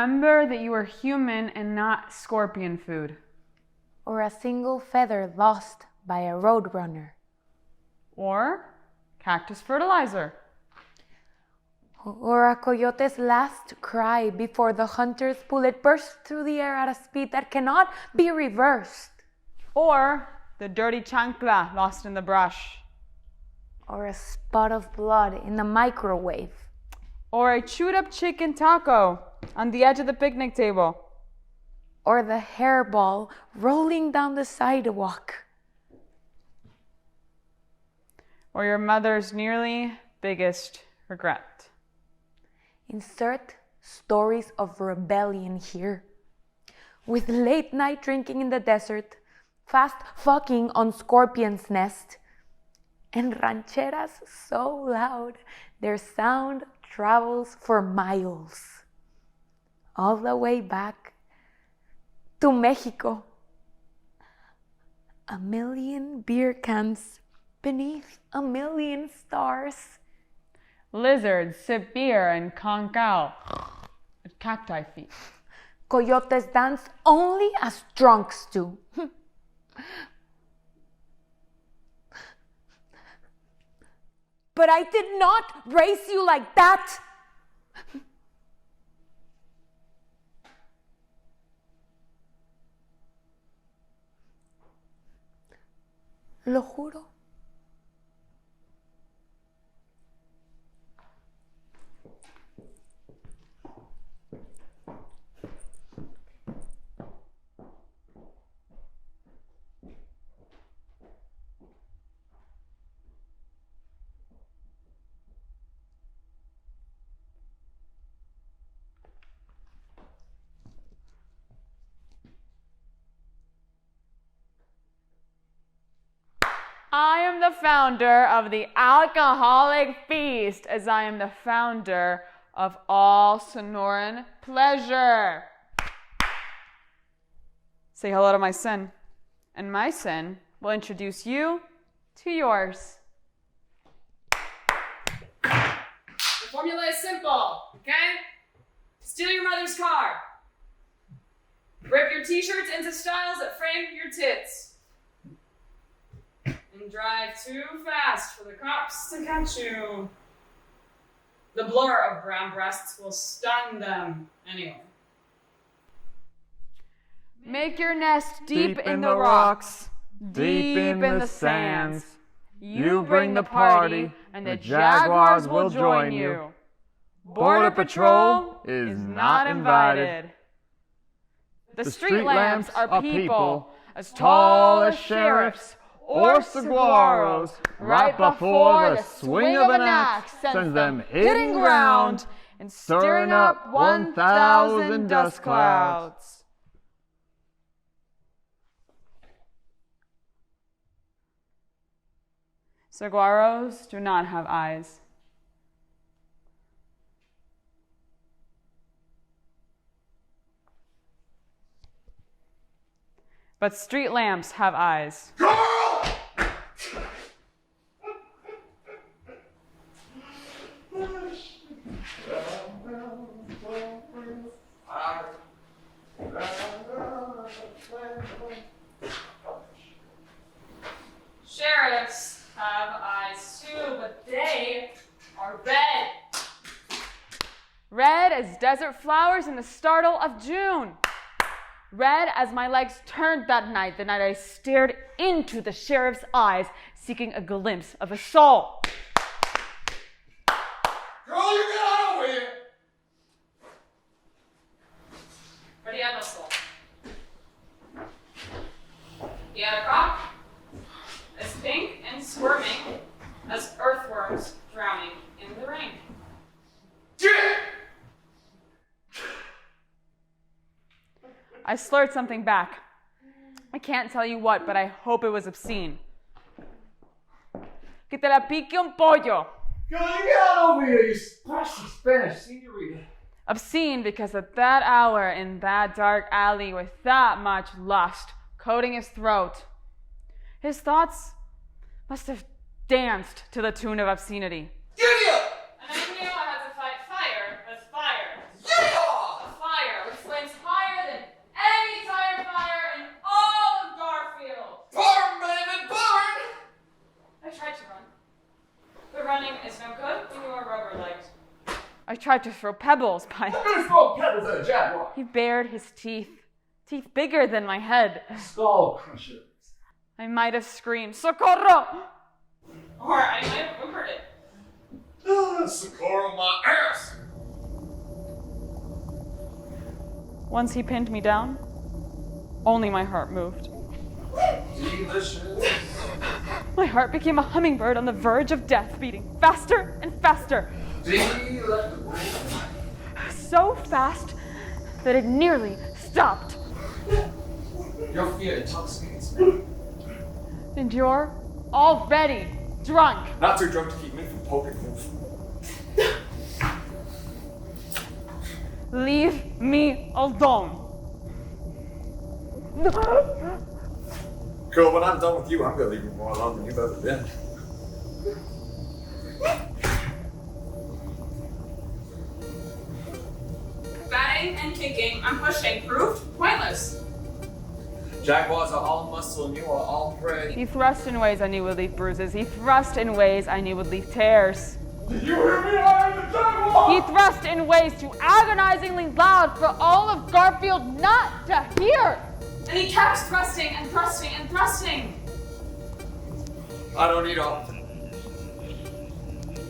remember that you are human and not scorpion food. Or a single feather lost by a roadrunner. Or cactus fertilizer. Or a coyote's last cry before the hunter's bullet bursts through the air at a speed that cannot be reversed. Or the dirty chancla lost in the brush. Or a spot of blood in the microwave. Or a chewed up chicken taco on the edge of the picnic table. Or the hairball rolling down the sidewalk. Or your mother's nearly biggest regret. Insert stories of rebellion here. With late night drinking in the desert, fast fucking on Scorpion's nest, and rancheras so loud their sound travels for miles. All the way back to Mexico. A million beer cans beneath a million stars. Lizards sip beer and conk out at cacti feet. Coyotes dance only as drunks do. But I did not raise you like that. Lo juro. I am the founder of the alcoholic feast, as I am the founder of all Sonoran pleasure. Say hello to my sin, and my sin will introduce you to yours. The formula is simple, okay? Steal your mother's car. Rip your t-shirts into styles that frame your tits. And drive too fast for the cops to catch you. The blur of brown breasts will stun them anyway. Make your nest deep in the rocks, deep in the sands. You bring the party, and the jaguars will join you. Border Patrol is not invited. The street lamps are people as tall as sheriffs or saguaros, right before the swing of an axe sends them hitting ground and stirring up 1,000 dust clouds. Saguaros do not have eyes. But street lamps have eyes. Sheriffs have eyes too, but they are red. Red as desert flowers in the startle of June. Red as my legs turned that night, the night I stared into the sheriff's eyes, seeking a glimpse of a soul. Girl, you get out of here! But he had no soul. He had a cock, as pink and squirming as earthworms drowning in the rain. I slurred something back. I can't tell you what, but I hope it was obscene. Que te la pique un pollo. Girl, you get out over here, you spicy Spanish senorita. Obscene because at that hour in that dark alley with that much lust coating his throat, his thoughts must have danced to the tune of obscenity. Gideon! And I knew I had to fight fire with fire. Yeah! A fire running is no good when you are rubber-legged. I tried to throw pebbles, but Who's throwing pebbles at a jaguar? he bared his teeth bigger than my head. Skull crushers. I might have screamed, "Socorro!" Or I might have whimpered it. Socorro my ass! Once he pinned me down, only my heart moved. Delicious. My heart became a hummingbird on the verge of death, beating faster and faster. Delectable. So fast that it nearly stopped. Your fear intoxicates me. And you're already drunk. Not too drunk to keep me from poking holes. Leave me alone. Girl, when I'm done with you, I'm gonna leave you more alone than you've ever been. Batting and kicking and pushing proved pointless. Jaguars are all muscle and you are all prey. He thrust in ways I knew would leave bruises. He thrust in ways I knew would leave tears. Did you hear me? I am the jaguar! He thrust in ways too agonizingly loud for all of Garfield not to hear. And he kept thrusting and thrusting and thrusting. I don't eat often.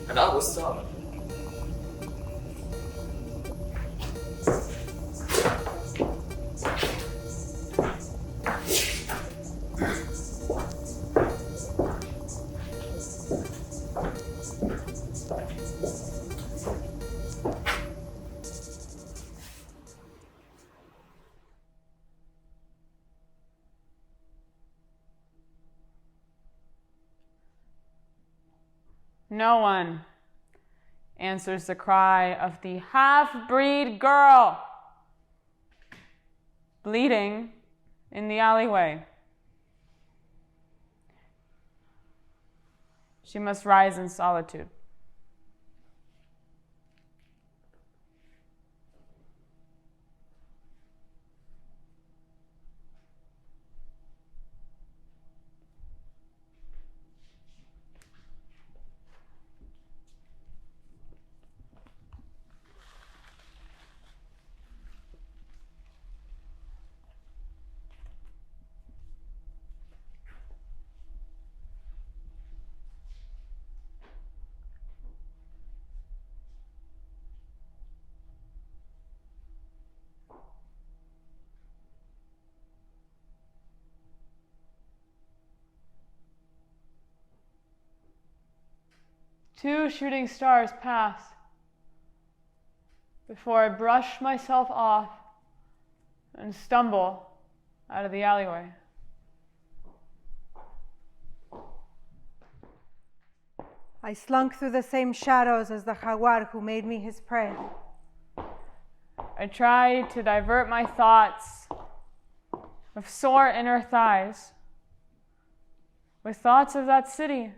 And I was starving. No one answers the cry of the half-breed girl bleeding in the alleyway. She must rise in solitude. Two shooting stars pass before I brush myself off and stumble out of the alleyway. I slunk through the same shadows as the jaguar who made me his prey. I tried to divert my thoughts of sore inner thighs with thoughts of that city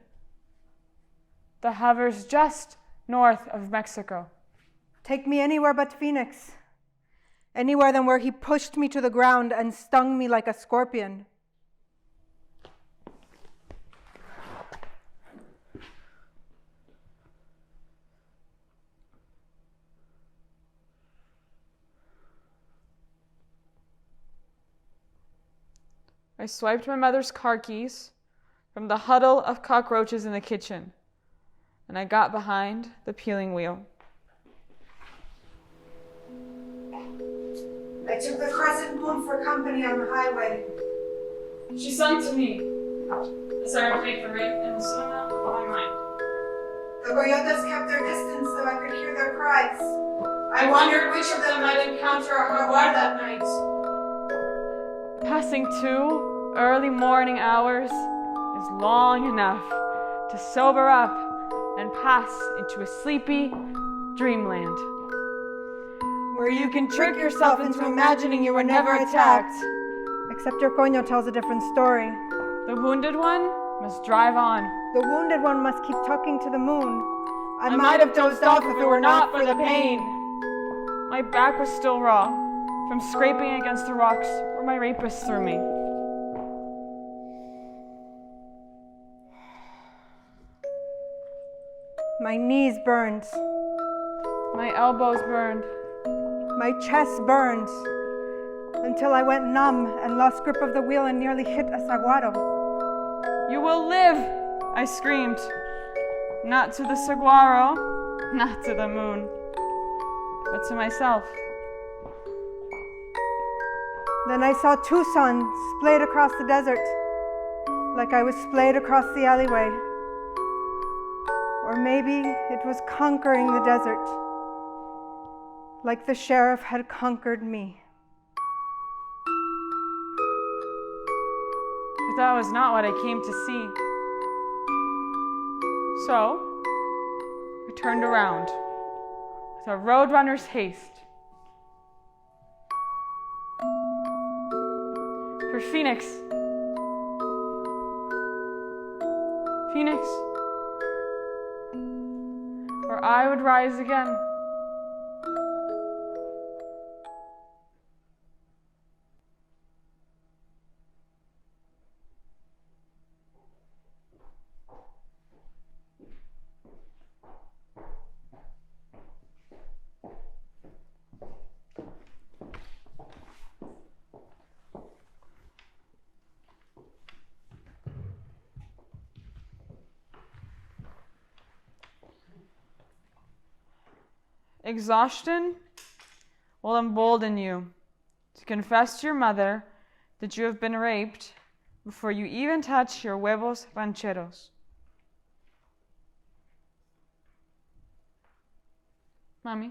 that hovers just north of Mexico. Take me anywhere but Phoenix. Anywhere than where he pushed me to the ground and stung me like a scorpion. I swiped my mother's car keys from the huddle of cockroaches in the kitchen, and I got behind the peeling wheel. I took the crescent moon for company on the highway. She sung to me as I replayed the rate in the cinema of my mind. The coyotes kept their distance so I could hear their cries. I wondered which of them might encounter a jaguar that night. Passing 2 early morning hours is long enough to sober up and pass into a sleepy dreamland, where you can trick yourself into imagining you were never attacked. Except your coño tells a different story. The wounded one must drive on. The wounded one must keep talking to the moon. I might have dozed off if it were not for the pain. My back was still raw from scraping against the rocks where my rapist threw me. My knees burned. My elbows burned. My chest burned. Until I went numb and lost grip of the wheel and nearly hit a saguaro. You will live, I screamed. Not to the saguaro, not to the moon, but to myself. Then I saw Tucson splayed across the desert, like I was splayed across the alleyway. Or maybe it was conquering the desert, like the sheriff had conquered me. But that was not what I came to see. So, we turned around with a roadrunner's haste. For Phoenix. Phoenix. Where I would rise again. Exhaustion will embolden you to confess to your mother that you have been raped before you even touch your huevos rancheros. Mommy?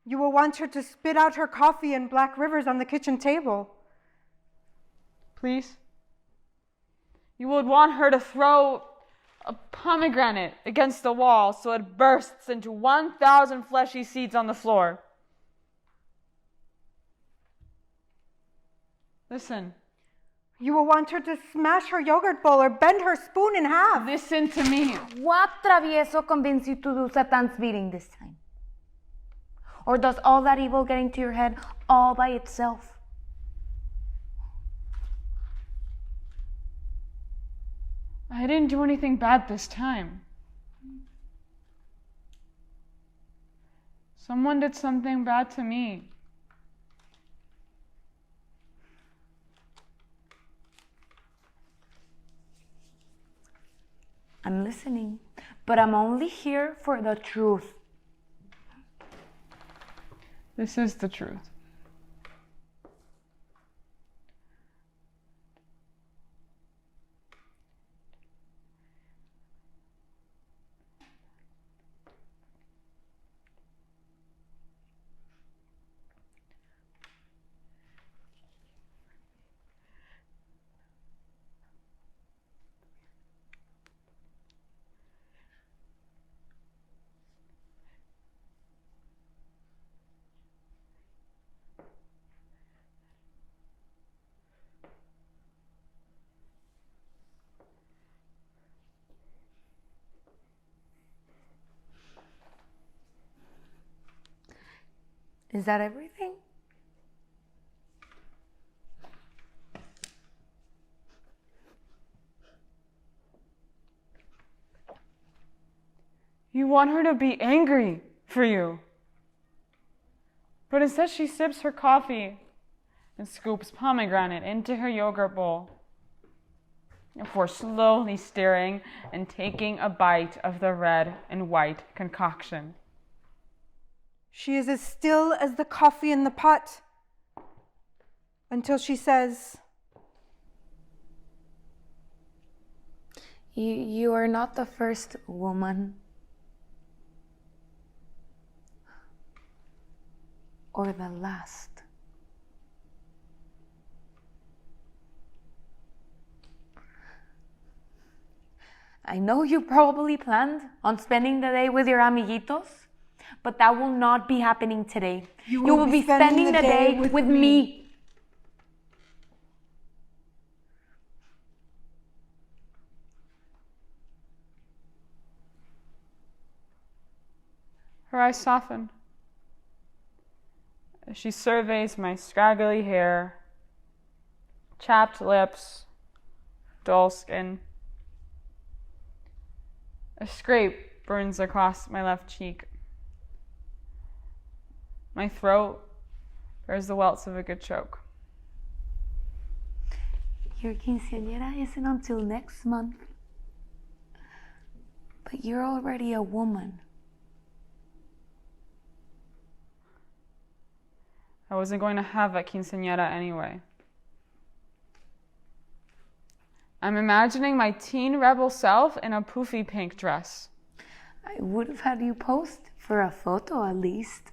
You will want her to spit out her coffee in black rivers on the kitchen table. Please? You would want her to throw a pomegranate against the wall so it bursts into 1,000 fleshy seeds on the floor. Listen. You will want her to smash her yogurt bowl or bend her spoon in half. Listen to me. What travieso convinced you to do Satan's bidding this time? Or does all that evil get into your head all by itself? I didn't do anything bad this time. Someone did something bad to me. I'm listening, but I'm only here for the truth. This is the truth. Is that everything? You want her to be angry for you. But instead she sips her coffee and scoops pomegranate into her yogurt bowl before slowly stirring and taking a bite of the red and white concoction. She is as still as the coffee in the pot until she says, You are not the first woman or the last. I know you probably planned on spending the day with your amiguitos, but that will not be happening today. You will be spending the day with me. Her eyes soften as she surveys my scraggly hair, chapped lips, dull skin. A scrape burns across my left cheek. My throat bears the welts of a good choke. Your quinceañera isn't until next month. But you're already a woman. I wasn't going to have a quinceañera anyway. I'm imagining my teen rebel self in a poofy pink dress. I would have had you pose for a photo at least.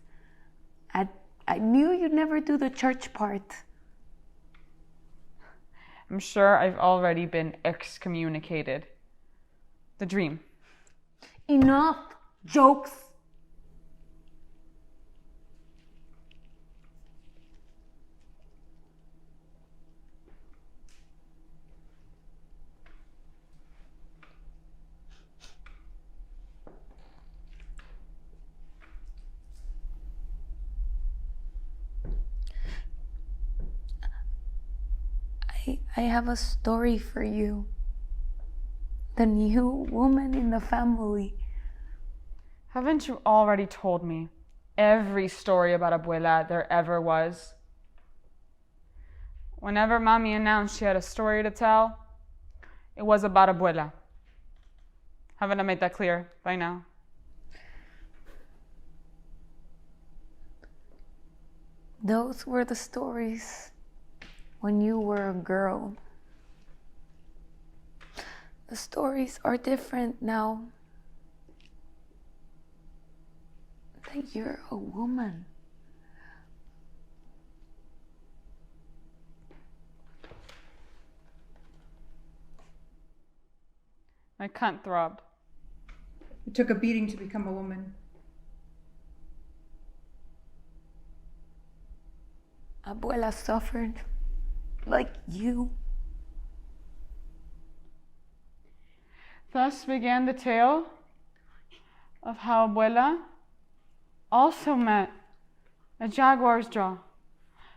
I knew you'd never do the church part. I'm sure I've already been excommunicated. The dream. Enough jokes. I have a story for you. The new woman in the family. Haven't you already told me every story about Abuela there ever was? Whenever Mommy announced she had a story to tell, it was about Abuela. Haven't I made that clear by now? Those were the stories when you were a girl. The stories are different now that you're a woman. My cunt throbbed. It took a beating to become a woman. Abuela suffered like you. Thus began the tale of how Abuela also met a jaguar's jaw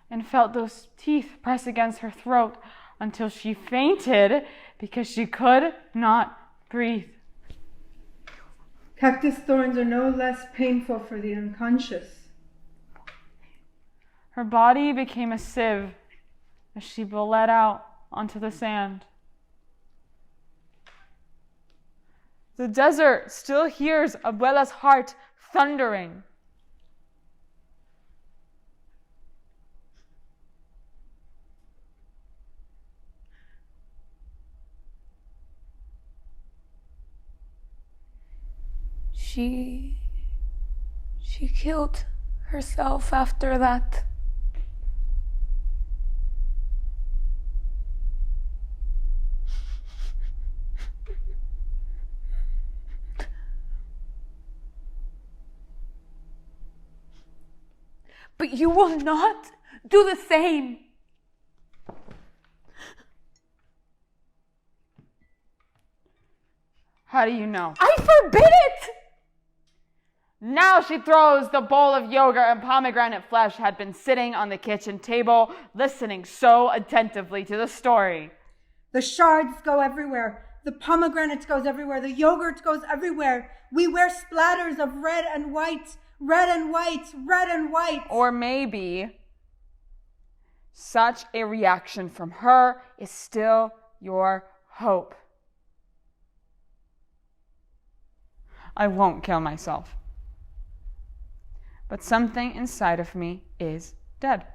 and felt those teeth press against her throat until she fainted because she could not breathe. Cactus thorns are no less painful for the unconscious. Her body became a sieve as she bled out onto the sand. The desert still hears Abuela's heart thundering. She killed herself after that. But you will not do the same. How do you know? I forbid it! Now she throws the bowl of yogurt and pomegranate flesh had been sitting on the kitchen table, listening so attentively to the story. The shards go everywhere. The pomegranates goes everywhere. The yogurt goes everywhere. We wear splatters of red and white, red and white, red and white. Or maybe such a reaction from her is still your hope. I won't kill myself. But something inside of me is dead.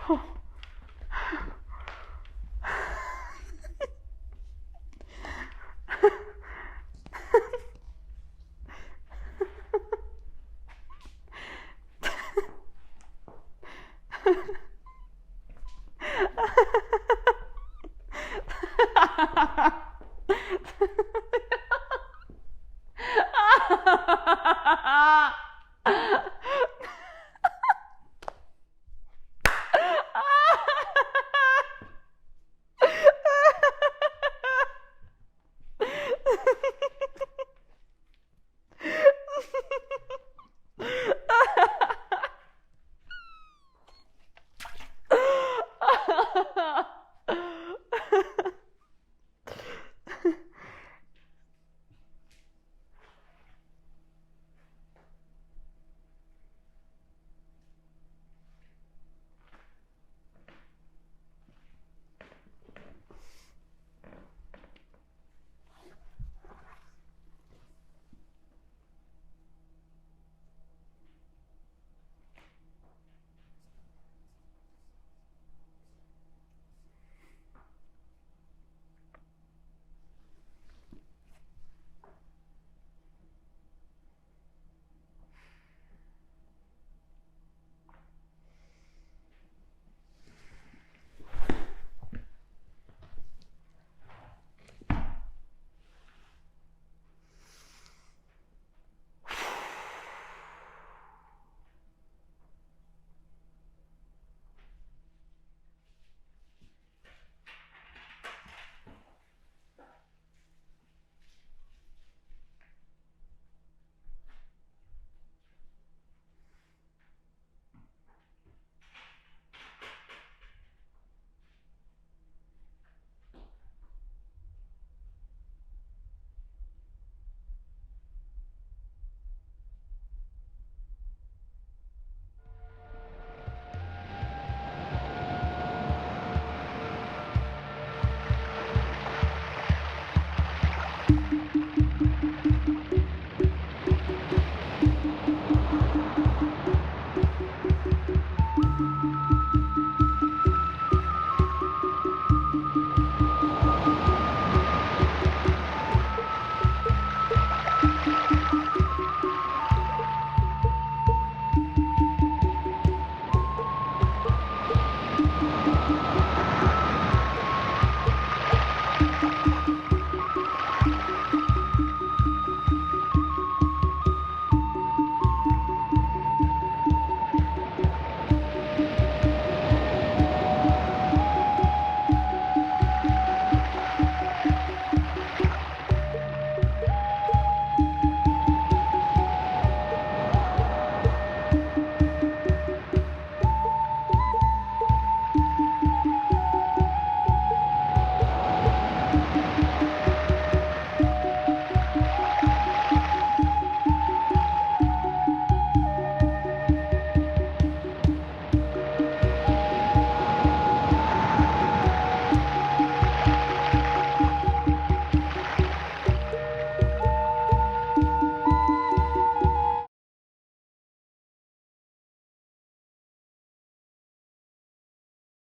Oh.